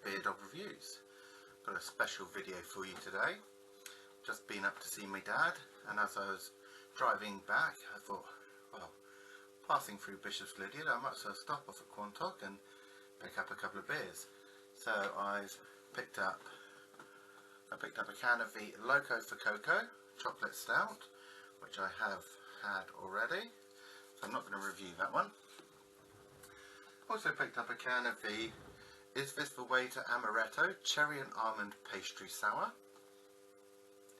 Beer Dog Reviews. Got a special video for you today. Just been up to see my dad, and as I was driving back I thought, well, passing through Bishop's Lydeard, I might as well stop off at Quantock and pick up a couple of beers. So I've picked up a can of the Loco for Cocoa chocolate stout, which I have had already, so I'm not going to review that one. Also picked up a can of the Is This the Way to Amaretto cherry and almond pastry sour,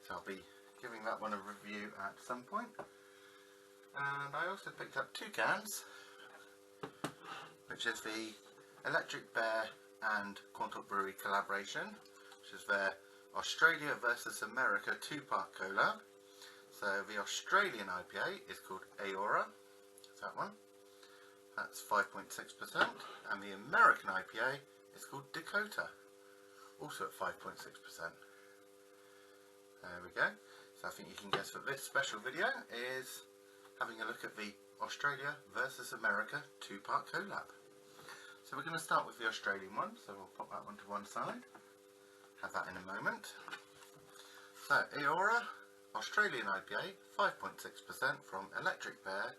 so I'll be giving that one a review at some point. And I also picked up two cans, which is the Electric Bear and Quantock Brewery collaboration, which is their Australia versus America two-part collab. So the Australian IPA is called Eora, that's that one, that's 5.6%, and the American IPA is called Dakota, also at 5.6%. There we go. So I think you can guess that this special video is having a look at the Australia versus America two-part collab. So we're going to start with the Australian one, so we'll pop that one to one side, have that in a moment. So Eora Australian IPA, 5.6% from Electric Bear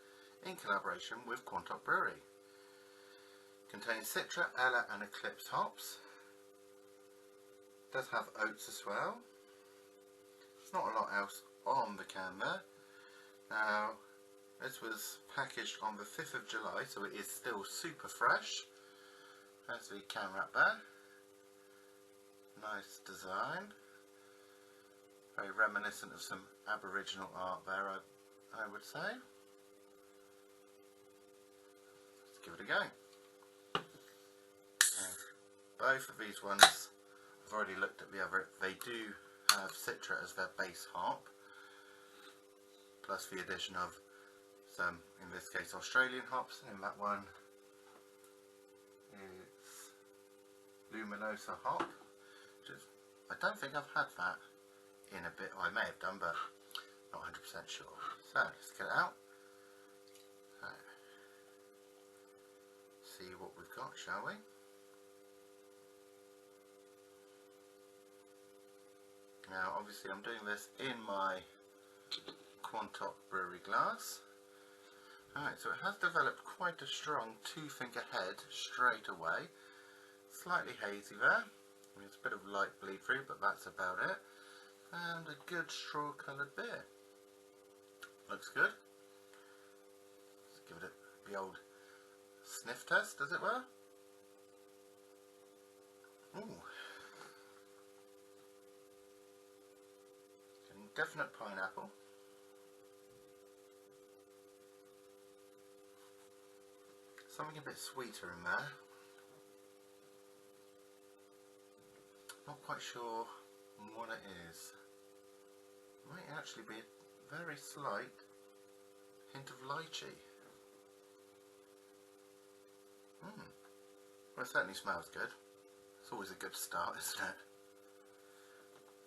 in collaboration with Quantock Brewery. Contains Citra, Ella and Eclipse hops. Does have oats as well. There's not a lot else on the can there. Now, this was packaged on the 5th of July, so it is still super fresh. There's the can wrap there. Nice design. Very reminiscent of some Aboriginal art there, I would say. Let's give it a go. Both of these ones, I've already looked at the other, they do have Citra as their base hop, plus the addition of some, in this case, Australian hops, and in that one it's Luminosa hop, which is, I don't think I've had that in a bit. I may have done, but not 100% sure. So let's get it out. See what we've got, shall we? Now obviously I'm doing this in my Quantock Brewery glass. Alright, so it has developed quite a strong two-finger head straight away. Slightly hazy there. There's a bit of light bleed through, but that's about it. And a good straw coloured beer. Looks good. Let's give it the old sniff test, as it were. Ooh. Getting definite pineapple. Something a bit sweeter in there. Not quite sure what it is. Might actually be a very slight hint of lychee. Well, it certainly smells good. It's always a good start, isn't it?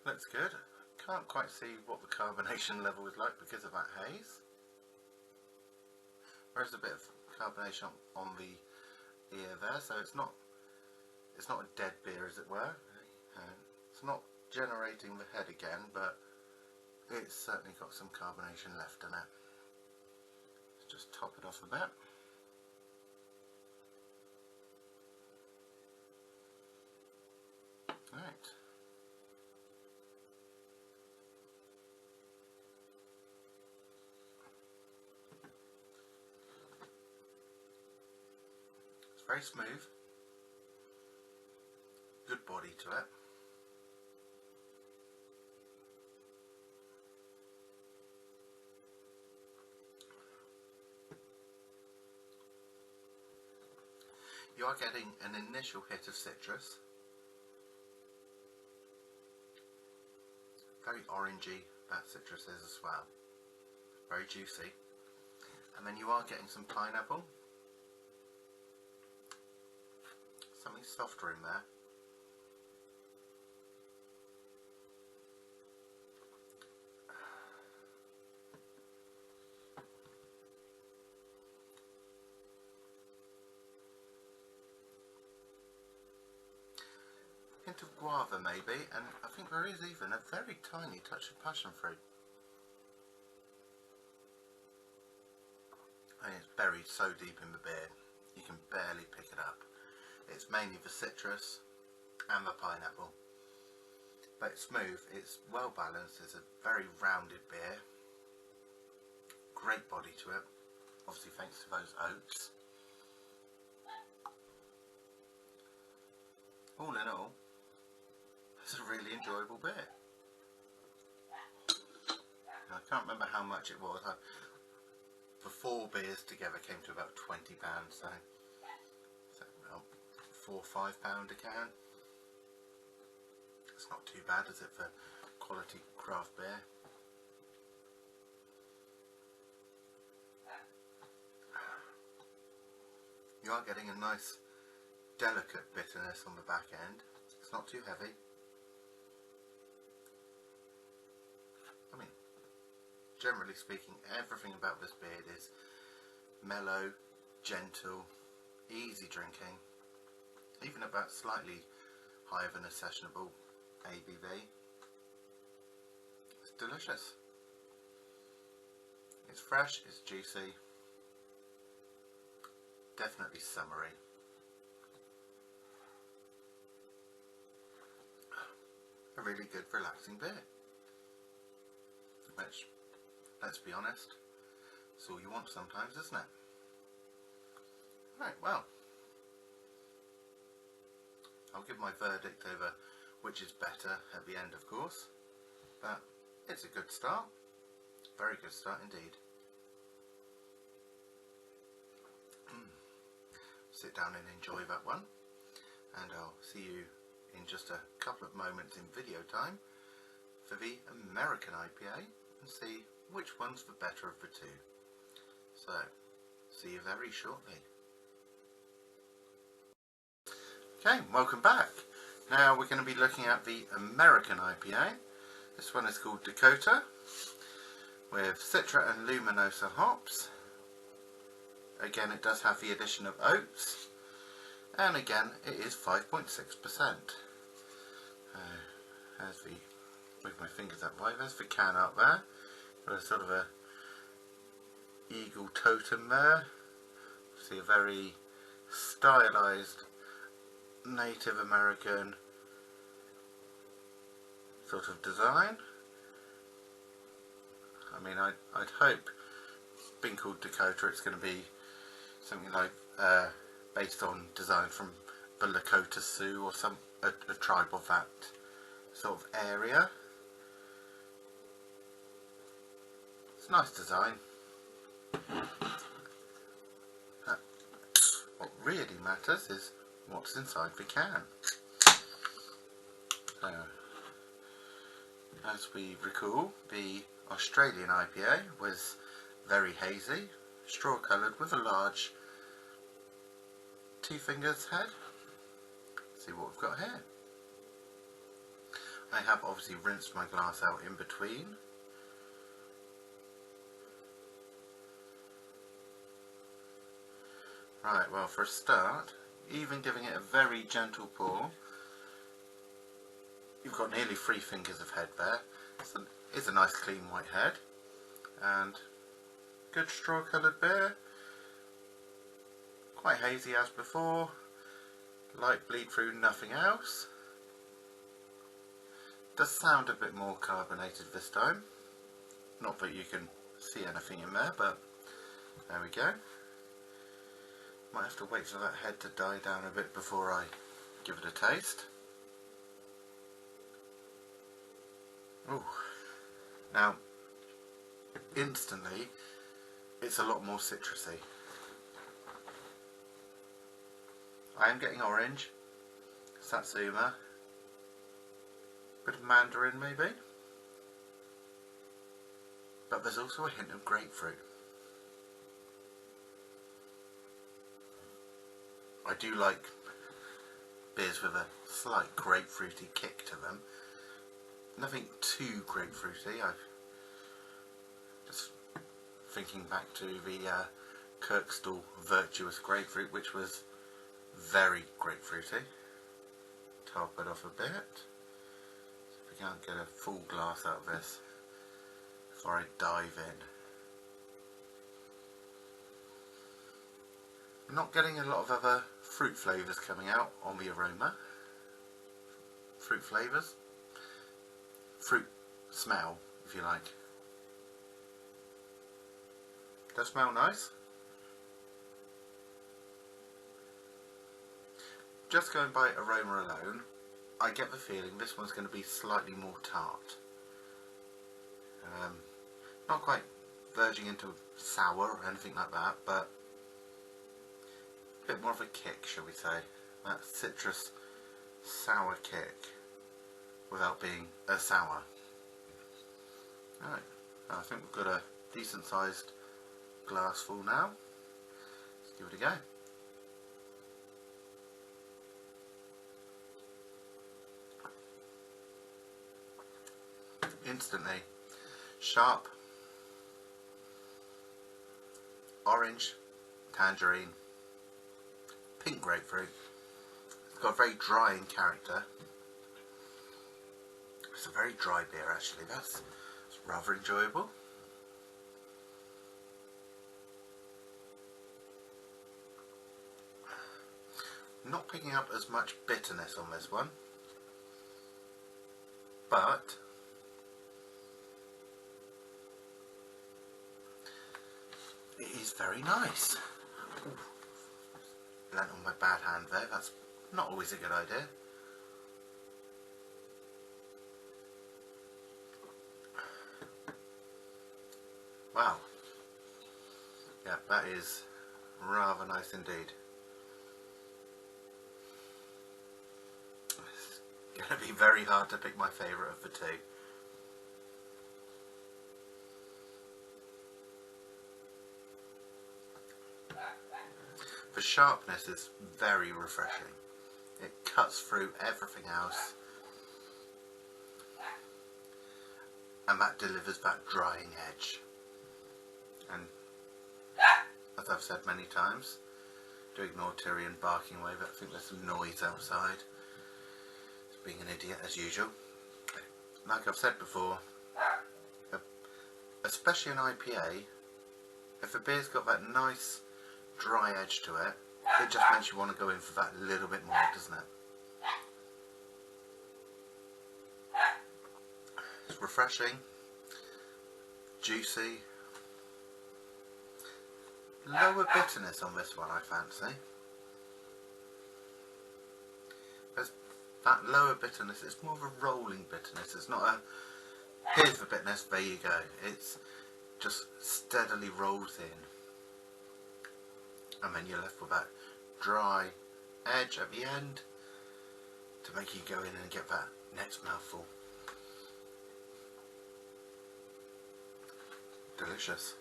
Looks good. Can't quite see what the carbonation level is like because of that haze. There's a bit of carbonation on the ear there, so it's not a dead beer, as it were. It's not generating the head again, but it's certainly got some carbonation left in it. Let's just top it off a bit. Right. It's very smooth. Good body to it. You are getting an initial hit of citrus. Very orangey, that citrus is as well. Very juicy. And then you are getting some pineapple. Something softer in there. hint of guava maybe, and I think there is even a very tiny touch of passion fruit. And it's buried so deep in the beer, you can barely pick it up. It's mainly the citrus and the pineapple. But it's smooth, it's well balanced, it's a very rounded beer. Great body to it, obviously thanks to those oats. All in all, it's a really enjoyable beer. I can't remember how much it was. The 4 beers together came to about £20, so about £4 or £5 a can. It's not too bad, is it, for quality craft beer? You are getting a nice delicate bitterness on the back end. It's not too heavy. I mean, generally speaking, everything about this beer is mellow, gentle, easy drinking, even about slightly higher than a sessionable ABV. It's delicious. It's fresh, it's juicy, definitely summery. A really good relaxing beer, which, let's be honest, it's all you want sometimes, isn't it? Right, well, I'll give my verdict over which is better at the end, of course, but it's a good start, very good start indeed. Sit down and enjoy that one, and I'll see you in just a couple of moments in video time for the American IPA and see which one's the better of the two. So, see you very shortly. Okay, welcome back. Now we're going to be looking at the American IPA. This one is called Dakota, with Citra and Luminosa hops. Again, it does have the addition of oats, and again it is 5.6%. There's the, with my fingers up high, there's the can up there. There's sort of a eagle totem there. See a very stylized Native American sort of design. I mean, I'd hope, being called Dakota, it's going to be something like based on design from the Lakota Sioux or a tribe of that sort of area. It's a nice design. What really matters is what's inside the can. So, as we recall, the Australian IPA was very hazy, straw coloured with a large 2 fingers head. Let's see what we've got here. I have obviously rinsed my glass out in between. Right, well, for a start, even giving it a very gentle pour, you've got nearly 3 fingers of head there. It's a nice clean white head, and good straw coloured beer, quite hazy as before, light bleed through, nothing else. Does sound a bit more carbonated this time, not that you can see anything in there, but there we go. Might have to wait for that head to die down a bit before I give it a taste. Ooh. Now, instantly, it's a lot more citrusy. I am getting orange, satsuma, bit of mandarin maybe, but there's also a hint of grapefruit. I do like beers with a slight grapefruity kick to them. Nothing too grapefruity. I'm just thinking back to the Kirkstall Virtuous Grapefruit, which was very grapefruity. top it off a bit. See if we can't get a full glass out of this before I dive in. I'm not getting a lot of other fruit flavours coming out on the aroma. Fruit flavours? Fruit smell, if you like. Does smell nice. Just going by aroma alone, I get the feeling this one's going to be slightly more tart. Not quite verging into sour or anything like that, but a bit more of a kick, shall we say. That citrus sour kick without being a sour. Alright, I think we've got a decent sized glass full now. Let's give it a go. Instantly sharp, orange, tangerine, pink grapefruit. It's got a very dry in character. It's a very dry beer actually. That's rather enjoyable. Not picking up as much bitterness on this one, but it is very nice. Lent on my bad hand there, that's not always a good idea. Wow. Yeah, that is rather nice indeed. It's going to be very hard to pick my favourite of the two. The sharpness is very refreshing. It cuts through everything else, and that delivers that drying edge. And as I've said many times, do ignore Tyrion barking away, but I think there's some noise outside. He's being an idiot as usual. Like I've said before, especially an IPA, if a beer's got that nice dry edge to it, it just makes you want to go in for that little bit more, doesn't it? It's refreshing, juicy, lower bitterness on this one I fancy. There's that lower bitterness, it's more of a rolling bitterness, it's not a here's the bitterness, there you go. It's just steadily rolls in. And then you're left with that dry edge at the end to make you go in and get that next mouthful. Delicious.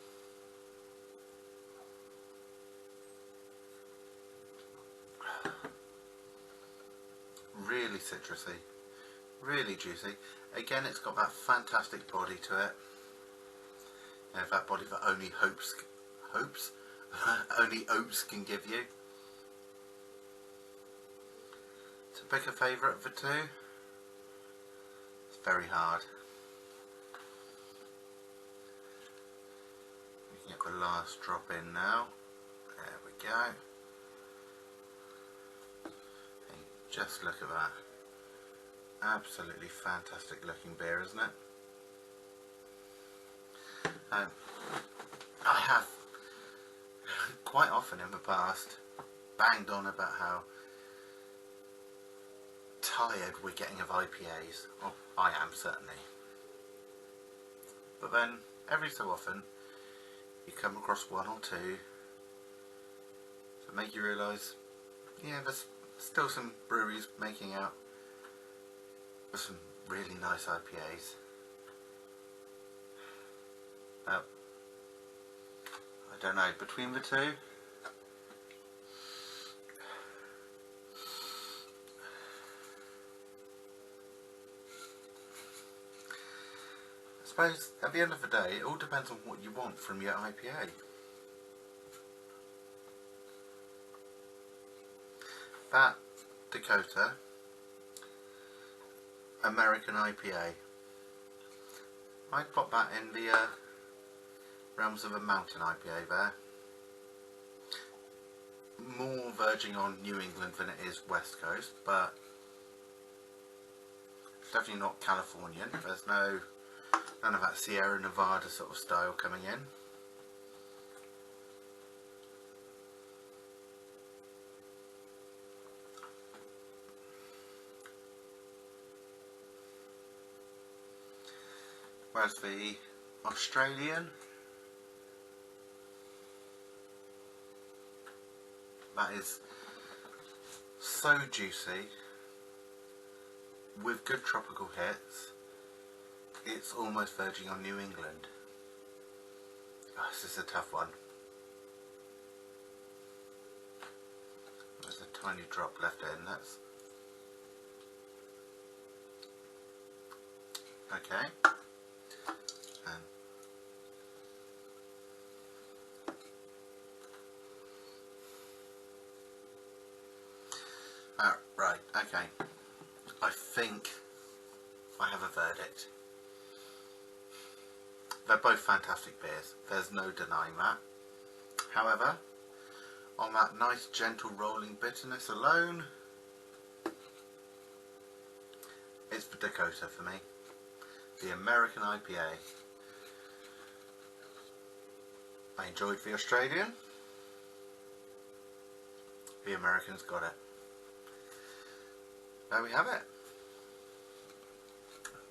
Really citrusy, really juicy. Again, it's got that fantastic body to it. And that body that only only oats can give you. To pick a favourite of the two, it's very hard. We can get the last drop in now. There we go. And just look at that. Absolutely fantastic looking beer, isn't it? I have quite often in the past banged on about how tired we're getting of IPAs. Well, I am certainly. But then every so often you come across one or two that make you realise, yeah, there's still some breweries making out with some really nice IPAs. I don't know, between the two, I suppose at the end of the day it all depends on what you want from your IPA. That Dakota American IPA. I'd put that in the realms of a mountain IPA there. More verging on New England than it is West Coast, but it's definitely not Californian. There's none of that Sierra Nevada sort of style coming in. Whereas the Australian, that is so juicy with good tropical hits. It's almost verging on New England. Oh, this is a tough one. There's a tiny drop left in. That's okay. And right, okay. I think I have a verdict. They're both fantastic beers. There's no denying that. However, on that nice gentle rolling bitterness alone, it's the Dakota for me. The American IPA. I enjoyed the Australian. The Americans got it. There we have it.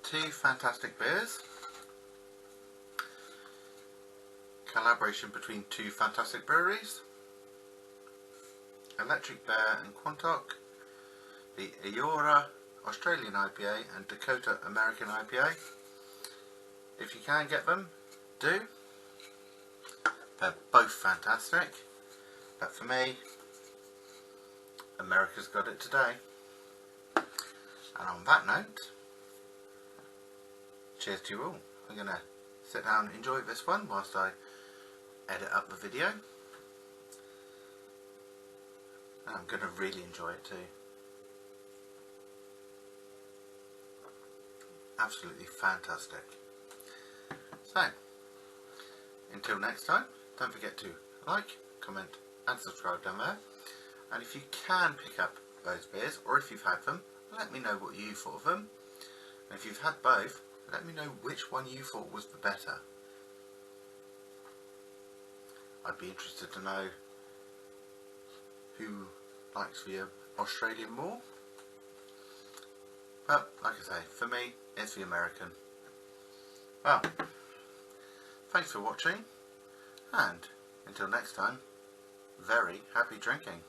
Two fantastic beers. Collaboration between two fantastic breweries. Electric Bear and Quantock. The Eora Australian IPA and Dakota American IPA. If you can get them, do. They're both fantastic. But for me, America's got it today. And on that note, cheers to you all. I'm going to sit down and enjoy this one whilst I edit up the video. And I'm going to really enjoy it too. Absolutely fantastic. So, until next time, don't forget to like, comment and subscribe down there. And if you can pick up those beers, or if you've had them, let me know what you thought of them. And if you've had both, let me know which one you thought was the better. I'd be interested to know who likes the Australian more. But, like I say, for me, it's the American. Well, thanks for watching, and until next time, very happy drinking.